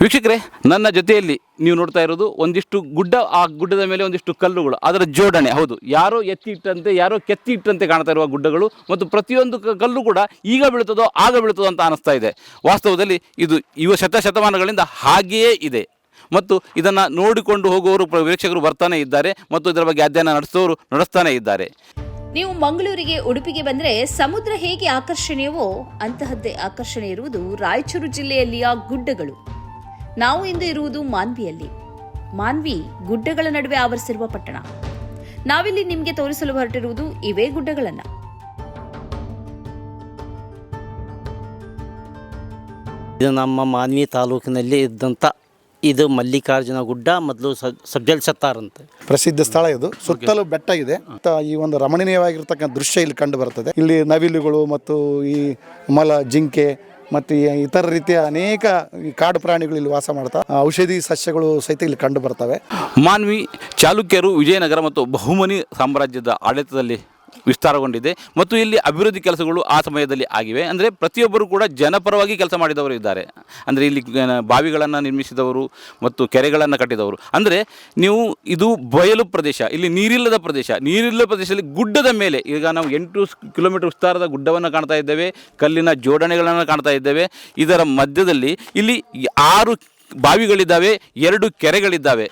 ವೀಕ್ಷಕರೇ, ನನ್ನ ಜೊತೆಯಲ್ಲಿ ನೀವು ನೋಡ್ತಾ ಇರೋದು ಒಂದಿಷ್ಟು ಗುಡ್ಡ, ಆ ಗುಡ್ಡದ ಮೇಲೆ ಒಂದಿಷ್ಟು ಕಲ್ಲುಗಳು, ಅದರ ಜೋಡಣೆ. ಹೌದು, ಯಾರೋ ಎತ್ತಿ ಇಟ್ಟಂತೆ, ಯಾರೋ ಕೆತ್ತಿ ಇಟ್ಟಂತೆ ಕಾಣ್ತಾ ಇರುವ ಗುಡ್ಡಗಳು, ಮತ್ತು ಪ್ರತಿಯೊಂದು ಕಲ್ಲು ಕೂಡ ಈಗ ಬೀಳ್ತದೋ ಆಗ ಬೀಳ್ತದೋ ಅಂತ ಅನಿಸ್ತಾ ಇದೆ. ವಾಸ್ತವದಲ್ಲಿ ಇದು ಶತಮಾನಗಳಿಂದ ಹಾಗೆಯೇ ಇದೆ. ಮತ್ತು ಇದನ್ನು ನೋಡಿಕೊಂಡು ಹೋಗುವವರು ವೀಕ್ಷಕರು ಬರ್ತಾನೆ ಇದ್ದಾರೆ, ಮತ್ತು ಇದರ ಬಗ್ಗೆ ಅಧ್ಯಯನ ನಡೆಸುವವರು ನಡೆಸ್ತಾನೆ ಇದ್ದಾರೆ. ನೀವು ಮಂಗಳೂರಿಗೆ, ಉಡುಪಿಗೆ ಬಂದರೆ ಸಮುದ್ರ ಹೇಗೆ ಆಕರ್ಷಣೀಯವೋ ಅಂತಹದ್ದೇ ಆಕರ್ಷಣೆ ಇರುವುದು ರಾಯಚೂರು ಜಿಲ್ಲೆಯಲ್ಲಿಯ ಗುಡ್ಡಗಳು. ನಾವು ಇಂದು ಇರುವುದು ಮಾನ್ವಿಯಲ್ಲಿ. ಮಾನ್ವಿ ಗುಡ್ಡಗಳ ನಡುವೆ ಆವರಿಸಿರುವ ಪಟ್ಟಣ. ನಾವಿಲ್ಲಿ ನಿಮಗೆ ತೋರಿಸಲು ಹೊರಟಿರುವುದು ಇವೇ ಗುಡ್ಡಗಳನ್ನ. ಇದು ನಮ್ಮ ಮಾನ್ವಿ ತಾಲೂಕಿನಲ್ಲಿ ಇದ್ದಂಥ ಇದು ಮಲ್ಲಿಕಾರ್ಜುನ ಗುಡ್ಡ, ಮೊದಲು ಸಬ್ಜಲ್ ಸತ್ತಾರ್ ಅಂತ ಪ್ರಸಿದ್ಧ ಸ್ಥಳ. ಇದು ಸುತ್ತಲೂ ಬೆಟ್ಟ ಇದೆ. ಈ ಒಂದು ರಮಣೀಯವಾಗಿರ್ತಕ್ಕಂಥ ದೃಶ್ಯ ಇಲ್ಲಿ ಕಂಡು ಬರ್ತದೆ. ಇಲ್ಲಿ ನವಿಲುಗಳು ಮತ್ತು ಈ ಮೊಲ, ಜಿಂಕೆ ಮತ್ತು ಇತರ ರೀತಿಯ ಅನೇಕ ಕಾಡು ಪ್ರಾಣಿಗಳು ಇಲ್ಲಿ ವಾಸ ಮಾಡ್ತಾ, ಔಷಧಿ ಸಸ್ಯಗಳು ಸಹಿತ ಇಲ್ಲಿ ಕಂಡು ಬರ್ತವೆ. ಮಾನ್ವಿ ಚಾಲುಕ್ಯರು, ವಿಜಯನಗರ ಮತ್ತು ಬಹುಮನಿ ಸಾಮ್ರಾಜ್ಯದ ಆಡಳಿತದಲ್ಲಿ ವಿಸ್ತಾರಗೊಂಡಿದೆ, ಮತ್ತು ಇಲ್ಲಿ ಅಭಿವೃದ್ಧಿ ಕೆಲಸಗಳು ಆ ಸಮಯದಲ್ಲಿ ಆಗಿವೆ. ಅಂದರೆ ಪ್ರತಿಯೊಬ್ಬರು ಕೂಡ ಜನಪರವಾಗಿ ಕೆಲಸ ಮಾಡಿದವರು ಇದ್ದಾರೆ. ಅಂದರೆ ಇಲ್ಲಿ ಬಾವಿಗಳನ್ನು ನಿರ್ಮಿಸಿದವರು ಮತ್ತು ಕೆರೆಗಳನ್ನು ಕಟ್ಟಿದವರು. ಅಂದರೆ ನೀವು ಇದು ಬಯಲು ಪ್ರದೇಶ, ಇಲ್ಲಿ ನೀರಿಲ್ಲದ ಪ್ರದೇಶ. ನೀರಿಲ್ಲದ ಪ್ರದೇಶದಲ್ಲಿ ಗುಡ್ಡದ ಮೇಲೆ ಈಗ ನಾವು 8 ಕಿಲೋಮೀಟರ್ ವಿಸ್ತಾರದ ಗುಡ್ಡವನ್ನು ಕಾಣ್ತಾ ಇದ್ದೇವೆ, ಕಲ್ಲಿನ ಜೋಡಣೆಗಳನ್ನು ಕಾಣ್ತಾ ಇದ್ದೇವೆ. ಇದರ ಮಧ್ಯದಲ್ಲಿ ಇಲ್ಲಿ 6 ಬಾವಿಗಳಿದ್ದಾವೆ, 2 ಕೆರೆಗಳಿದ್ದಾವೆ.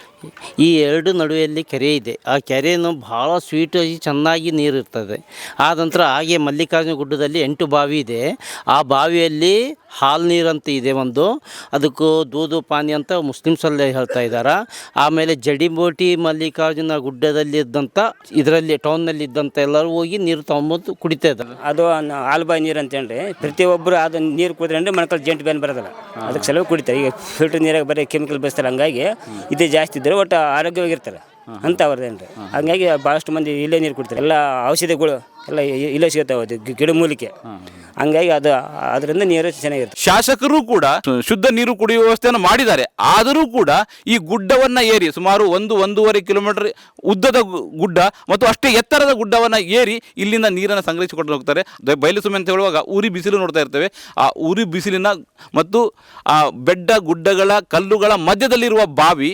ಈ 2 ನಡುವೆಯಲ್ಲಿ ಕೆರೆ ಇದೆ. ಆ ಕೆರೆಯನ್ನು ಭಾಳ ಸ್ವೀಟಾಗಿ ಚೆನ್ನಾಗಿ ನೀರಿರ್ತದೆ. ಆದ ನಂತರ ಹಾಗೆ ಮಲ್ಲಿಕಾರ್ಜುನ ಗುಡ್ಡದಲ್ಲಿ 8 ಬಾವಿ ಇದೆ. ಆ ಬಾವಿಯಲ್ಲಿ ಹಾಲು ನೀರಂತ ಇದೆ ಒಂದು, ಅದಕ್ಕೂ ದೂದು ಪಾನಿ ಅಂತ ಮುಸ್ಲಿಮ್ಸಲ್ಲೇ ಹೇಳ್ತಾ ಇದ್ದಾರೆ. ಆಮೇಲೆ ಜಡಿಬೋಟಿ ಮಲ್ಲಿಕಾರ್ಜುನ ಗುಡ್ಡದಲ್ಲಿ ಇದ್ದಂಥ ಇದರಲ್ಲಿ ಟೌನ್ನಲ್ಲಿ ಇದ್ದಂಥ ಎಲ್ಲರೂ ಹೋಗಿ ನೀರು ತೊಗೊಂಬಂದು ಕುಡಿತಾ ಇದ್ದಾರೆ. ಅದು ಹಾಲ್ಬಾಯಿ ನೀರು ಅಂತೇಳಿ ಪ್ರತಿಯೊಬ್ಬರು ಅದು ನೀರು ಕುಡಿದ್ರೆ ಅಂದರೆ ಮಕ್ಕಳು ಜಂಟು ಬ್ಯಾನ್ ಬರೋದಿಲ್ಲ, ಅದಕ್ಕೆ ಸಲುವಾಗಿ ಕುಡಿತಾರೆ. ಈಗ ಫಿಲ್ಟರ್ ನೀರಾಗ ಬರೀ ಕೆಮಿಕಲ್ ಬೆಳೆಸ್ತಾರೆ, ಹಂಗಾಗಿ ಇದೇ ಜಾಸ್ತಿ ಇದ್ದರೆ ಒಟ್ಟು ಆರೋಗ್ಯವಾಗಿರ್ತಾರೆ ಅಂತ ಅವ್ರದ್ದೇನ್ರಿ. ಹಂಗಾಗಿ ಭಾಳಷ್ಟು ಮಂದಿ ಇಲ್ಲೇ ನೀರು ಕುಡಿತಾರೆ. ಎಲ್ಲ ಔಷಧಿಗಳು ಎಲ್ಲ ಇಲ್ಲೇ ಸಿಗುತ್ತಾವೆ, ಗಿಡಮೂಲಿಕೆ. ಹಂಗಾಗಿ ಅದರಿಂದ ನೀರು ಚೆನ್ನಾಗಿರುತ್ತೆ. ಶಾಸಕರು ಕೂಡ ಶುದ್ಧ ನೀರು ಕುಡಿಯುವ ವ್ಯವಸ್ಥೆಯನ್ನು ಮಾಡಿದ್ದಾರೆ. ಆದರೂ ಕೂಡ ಈ ಗುಡ್ಡವನ್ನು ಏರಿ ಸುಮಾರು 1-1.5 ಕಿಲೋಮೀಟರ್ ಉದ್ದದ ಗುಡ್ಡ ಮತ್ತು ಅಷ್ಟೇ ಎತ್ತರದ ಗುಡ್ಡವನ್ನು ಏರಿ ಇಲ್ಲಿಂದ ನೀರನ್ನು ಸಂಗ್ರಹಿಸಿಕೊಂಡು ಹೋಗ್ತಾರೆ. ಬಯಲುಸೀಮೆ ಅಂತ ಹೇಳುವಾಗ ಉರಿ ಬಿಸಿಲು ನೋಡ್ತಾ ಇರ್ತೇವೆ. ಆ ಉರಿ ಬಿಸಿಲಿನ ಮತ್ತು ಆ ಬೆಡ್ಡ ಗುಡ್ಡಗಳ ಕಲ್ಲುಗಳ ಮಧ್ಯದಲ್ಲಿರುವ ಬಾವಿ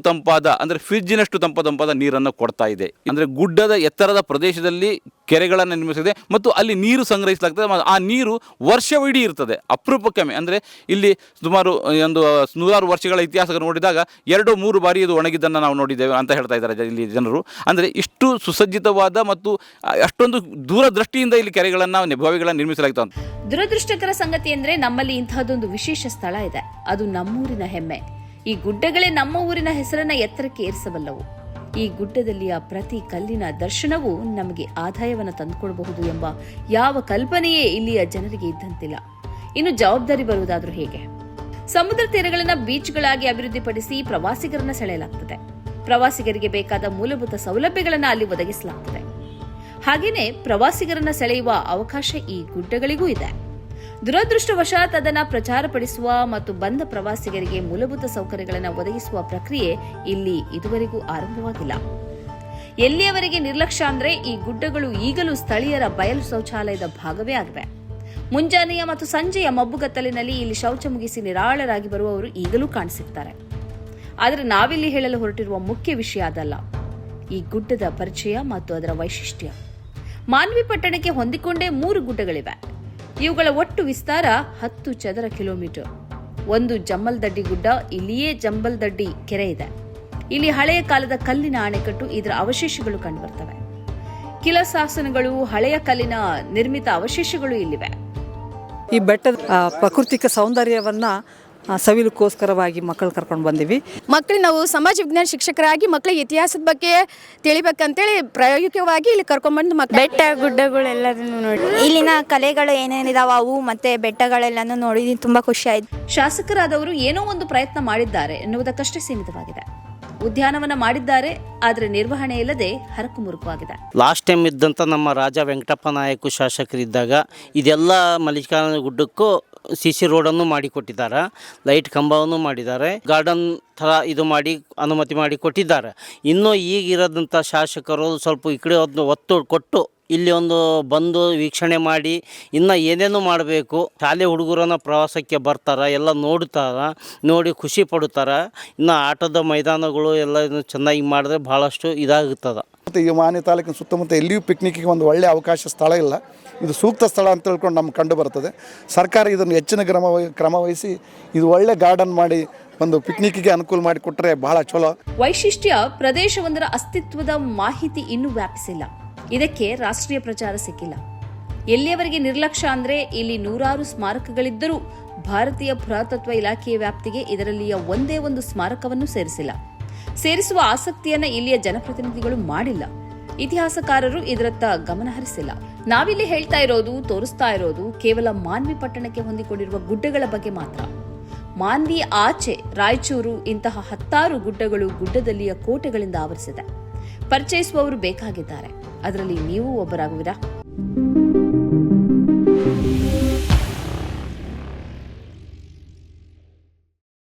ತಂಪಾದ, ಅಂದರೆ ಫ್ರಿಜ್ಜಿನಷ್ಟು ತಂಪಾದ ನೀರನ್ನು ಕೊಡ್ತಾ ಇದೆ. ಅಂದರೆ ಗುಡ್ಡದ ಎತ್ತರದ ಪ್ರದೇಶದಲ್ಲಿ ಕೆರೆಗಳನ್ನು ನಿರ್ಮಿಸಿದೆ ಮತ್ತು ಅಲ್ಲಿ ನೀರು ಸಂಗ್ರಹಿಸಲಾಗ್ತದೆ. ಆ ನೀರು ವರ್ಷವಿಡೀ ಇರ್ತದೆ, ಅಪರೂಪಕ್ಕೊಮ್ಮೆ. ಅಂದರೆ ಇಲ್ಲಿ ಸುಮಾರು ಒಂದು 100 ವರ್ಷಗಳ ಇತಿಹಾಸ ನೋಡಿದಾಗ 2-3 ಬಾರಿ ಇದು ಒಣಗಿದ್ದನ್ನು ನಾವು ನೋಡಿದ್ದೇವೆ ಅಂತ ಹೇಳ್ತಾ ಇದ್ದಾರೆ ಇಲ್ಲಿ ಜನರು. ಅಂದರೆ ಇಷ್ಟು ಸುಸಜ್ಜಿತವಾದ ಮತ್ತು ಅಷ್ಟೊಂದು ದೂರದೃಷ್ಟಿಯಿಂದ ಇಲ್ಲಿ ಕೆರೆಗಳನ್ನು, ಬಾವಿಗಳನ್ನು ನಿರ್ಮಿಸಲಾಗ್ತದೆ. ದುರದೃಷ್ಟಕರ ಸಂಗತಿ ಅಂದರೆ ನಮ್ಮಲ್ಲಿ ಇಂತಹದೊಂದು ವಿಶೇಷ ಸ್ಥಳ ಇದೆ. ಅದು ನಮ್ಮೂರಿನ ಹೆಮ್ಮೆ. ಈ ಗುಡ್ಡಗಳೇ ನಮ್ಮ ಊರಿನ ಹೆಸರನ್ನ ಎತ್ತರಕ್ಕೆ ಏರಿಸಬಲ್ಲವು. ಈ ಗುಡ್ಡದಲ್ಲಿಯ ಪ್ರತಿ ಕಲ್ಲಿನ ದರ್ಶನವೂ ನಮಗೆ ಆದಾಯವನ್ನು ತಂದುಕೊಡಬಹುದು ಎಂಬ ಯಾವ ಕಲ್ಪನೆಯೇ ಇಲ್ಲಿಯ ಜನರಿಗೆ ಇದ್ದಂತಿಲ್ಲ. ಇನ್ನು ಜವಾಬ್ದಾರಿ ಬರುವುದಾದ್ರೂ ಹೇಗೆ? ಸಮುದ್ರ ತೀರಗಳನ್ನ ಬೀಚ್ಗಳಾಗಿ ಅಭಿವೃದ್ಧಿಪಡಿಸಿ ಪ್ರವಾಸಿಗರನ್ನ ಸೆಳೆಯಲಾಗ್ತದೆ. ಪ್ರವಾಸಿಗರಿಗೆ ಬೇಕಾದ ಮೂಲಭೂತ ಸೌಲಭ್ಯಗಳನ್ನ ಅಲ್ಲಿ ಒದಗಿಸಲಾಗ್ತದೆ. ಹಾಗೇನೆ ಪ್ರವಾಸಿಗರನ್ನ ಸೆಳೆಯುವ ಅವಕಾಶ ಈ ಗುಡ್ಡಗಳಿಗೂ ಇದೆ. ದುರದೃಷ್ಟವಶಾತ್ ಅದನ್ನು ಪ್ರಚಾರಪಡಿಸುವ ಮತ್ತು ಬಂದ ಪ್ರವಾಸಿಗರಿಗೆ ಮೂಲಭೂತ ಸೌಕರ್ಯಗಳನ್ನು ಒದಗಿಸುವ ಪ್ರಕ್ರಿಯೆ ಇಲ್ಲಿ ಇದುವರೆಗೂ ಆರಂಭವಾಗಿಲ್ಲ. ಎಲ್ಲಿಯವರೆಗೆ ನಿರ್ಲಕ್ಷ್ಯ ಅಂದ್ರೆ ಈ ಗುಡ್ಡಗಳು ಈಗಲೂ ಸ್ಥಳೀಯರ ಬಯಲು ಶೌಚಾಲಯದ ಭಾಗವೇ ಆಗಿವೆ. ಮುಂಜಾನೆಯ ಮತ್ತು ಸಂಜೆಯ ಮಬ್ಬುಗತ್ತಲಿನಲ್ಲಿ ಇಲ್ಲಿ ಶೌಚ ಮುಗಿಸಿ ನಿರಾಳರಾಗಿ ಬರುವವರು ಈಗಲೂ ಕಾಣಿಸುತ್ತಾರೆ. ಆದರೆ ನಾವಿಲ್ಲಿ ಹೇಳಲು ಹೊರಟಿರುವ ಮುಖ್ಯ ವಿಷಯ ಅದಲ್ಲ. ಈ ಗುಡ್ಡದ ಪರಿಚಯ ಮತ್ತು ಅದರ ವೈಶಿಷ್ಟ್ಯ. ಮಾನ್ವಿ ಪಟ್ಟಣಕ್ಕೆ ಹೊಂದಿಕೊಂಡೇ 3 ಗುಡ್ಡಗಳಿವೆ. ಇವುಗಳ ಒಟ್ಟು ವಿಸ್ತಾರ 10 ಚದರ ಕಿಲೋಮೀಟರ್. ಒಂದು ಜಮ್ಮಲ್ದಡ್ಡಿ ಗುಡ್ಡ, ಇಲ್ಲಿಯೇ ಜಂಬಲ್ದಡ್ಡಿ ಕೆರೆ ಇದೆ. ಇಲ್ಲಿ ಹಳೆಯ ಕಾಲದ ಕಲ್ಲಿನ ಅಣೆಕಟ್ಟು, ಇದರ ಅವಶೇಷಗಳು ಕಂಡುಬರ್ತವೆ. ಶಿಲಾಶಾಸನಗಳು, ಹಳೆಯ ಕಲ್ಲಿನ ನಿರ್ಮಿತ ಅವಶೇಷಗಳು ಇಲ್ಲಿವೆ. ಈ ಬೆಟ್ಟದ ಪ್ರಾಕೃತಿಕ ಸೌಂದರ್ಯವನ್ನ ಸವಿಲಕ್ಕೋಸ್ಕರವಾಗಿ ಮಕ್ಕಳು ಕರ್ಕೊಂಡು ಬಂದಿವಿ. ಮಕ್ಕಳಿಗೆ ನಾವು ಸಮಾಜ ವಿಜ್ಞಾನ ಶಿಕ್ಷಕರಾಗಿ ಮಕ್ಕಳಿಗೆ ಇತಿಹಾಸದ ಬಗ್ಗೆ ತಿಳಿಬೇಕಂತೇಳಿ ಪ್ರಾಯೋಗಿಕವಾಗಿ ಇಲ್ಲಿ ಕರ್ಕೊಂಡ್ಬಂದು ಬೆಟ್ಟ ಗುಡ್ಡಗಳೆಲ್ಲದನ್ನು ನೋಡಿ ಇಲ್ಲಿನ ಕಲೆಗಳು ಏನೇನಿದಾವೆ ಅವು ಮತ್ತೆ ಬೆಟ್ಟಗಳೆಲ್ಲನೂ ನೋಡಿ ತುಂಬಾ ಖುಷಿ ಆಯ್ತು. ಶಾಸಕರಾದವರು ಏನೋ ಒಂದು ಪ್ರಯತ್ನ ಮಾಡಿದ್ದಾರೆ ಎನ್ನುವುದಕ್ಕಷ್ಟೇ ಸೀಮಿತವಾಗಿದೆ. ಉದ್ಯಾನವನ ಮಾಡಿದ್ದಾರೆ, ಆದರೆ ನಿರ್ವಹಣೆ ಇಲ್ಲದೆ ಹರಕು ಮುರುಕು ಲಾಸ್ಟ್ ಟೈಮ್ ಇದ್ದಂಥ ನಮ್ಮ ರಾಜ ವೆಂಕಟಪ್ಪ ನಾಯಕ ಶಾಸಕರಿದ್ದಾಗ ಇದೆಲ್ಲ ಮಲ್ಲಿಕಾರ್ಜುನ ಗುಡ್ಡಕ್ಕೂ CC ರೋಡನ್ನು ಮಾಡಿಕೊಟ್ಟಿದ್ದಾರೆ, ಲೈಟ್ ಕಂಬವನ್ನು ಮಾಡಿದ್ದಾರೆ, ಗಾರ್ಡನ್ ಥರ ಇದು ಮಾಡಿ ಅನುಮತಿ ಮಾಡಿ ಕೊಟ್ಟಿದ್ದಾರೆ. ಇನ್ನೂ ಈಗಿರೋದಂಥ ಶಾಸಕರು ಸ್ವಲ್ಪ ಈ ಕಡೆ ಒತ್ತು ಕೊಟ್ಟು ಇಲ್ಲಿ ಒಂದು ಬಂದು ವೀಕ್ಷಣೆ ಮಾಡಿ ಇನ್ನು ಏನೇನು ಮಾಡಬೇಕು, ಶಾಲೆ ಹುಡುಗರನ್ನ ಪ್ರವಾಸಕ್ಕೆ ಬರ್ತಾರೆ, ಎಲ್ಲ ನೋಡ್ತಾರೆ, ನೋಡಿ ಖುಷಿ ಪಡುತ್ತಾರೆ. ಇನ್ನು ಆಟದ ಮೈದಾನಗಳು ಎಲ್ಲ ಚೆನ್ನಾಗಿ ಮಾಡಿದ್ರೆ ಭಾಳಷ್ಟು ಇದಾಗುತ್ತದೆ. ಮತ್ತು ಈ ಮಾನ್ಯ ತಾಲೂಕಿನ ಸುತ್ತಮುತ್ತ ಎಲ್ಲಿಯೂ ಪಿಕ್ನಿಕ್ಗೆ ಒಂದು ಒಳ್ಳೆಯ ಅವಕಾಶ ಸ್ಥಳ ಇಲ್ಲ. ಇದು ಸೂಕ್ತ ಸ್ಥಳ ಅಂತ ತಿಳ್ಕೊಂಡು ನಮ್ಗೆ ಕಂಡು ಬರ್ತದೆ. ಸರ್ಕಾರ ಇದನ್ನು ಹೆಚ್ಚಿನ ಕ್ರಮ ವಹಿಸಿ ಇದು ಒಳ್ಳೆ ಗಾರ್ಡನ್ ಮಾಡಿ ಒಂದು ಪಿಕ್ನಿಕ್ಗೆ ಅನುಕೂಲ ಮಾಡಿಕೊಟ್ರೆ ಬಹಳ ಚಲೋ. ವೈಶಿಷ್ಟ್ಯ ಪ್ರದೇಶವೊಂದರ ಅಸ್ತಿತ್ವದ ಮಾಹಿತಿ ಇನ್ನೂ ವ್ಯಾಪಿಸಿಲ್ಲ. ಇದಕ್ಕೆ ರಾಷ್ಟ್ರೀಯ ಪ್ರಚಾರ ಸಿಕ್ಕಿಲ್ಲ. ಎಲ್ಲಿಯವರೆಗೆ ನಿರ್ಲಕ್ಷ್ಯ ಅಂದ್ರೆ ಇಲ್ಲಿ ನೂರಾರು ಸ್ಮಾರಕಗಳಿದ್ದರೂ ಭಾರತೀಯ ಪುರಾತತ್ವ ಇಲಾಖೆಯ ವ್ಯಾಪ್ತಿಗೆ ಇದರಲ್ಲಿಯ ಒಂದೇ ಒಂದು ಸ್ಮಾರಕವನ್ನು ಸೇರಿಸುವ ಆಸಕ್ತಿಯನ್ನ ಇಲ್ಲಿಯ ಜನಪ್ರತಿನಿಧಿಗಳು ಮಾಡಿಲ್ಲ. ಇತಿಹಾಸಕಾರರು ಇದರತ್ತ ಗಮನ ಹರಿಸಿಲ್ಲ. ನಾವಿಲ್ಲಿ ಹೇಳ್ತಾ ಇರೋದು, ತೋರಿಸ್ತಾ ಇರೋದು ಕೇವಲ ಮಾನ್ವಿ ಪಟ್ಟಣಕ್ಕೆ ಹೊಂದಿಕೊಂಡಿರುವ ಗುಡ್ಡಗಳ ಬಗ್ಗೆ ಮಾತ್ರ. ಮಾನ್ವಿ ಆಚೆ ರಾಯಚೂರು ಇಂತಹ 10 ಗುಡ್ಡಗಳು ಗುಡ್ಡದಲ್ಲಿಯ ಕೋಟೆಗಳಿಂದ ಆವರಿಸಿದೆ. ಪರಿಚಯಿಸುವವರು ಬೇಕಾಗಿದ್ದಾರೆ. ಅದರಲ್ಲಿ ನೀವು ಒಬ್ಬರಾಗುವಿರಾ?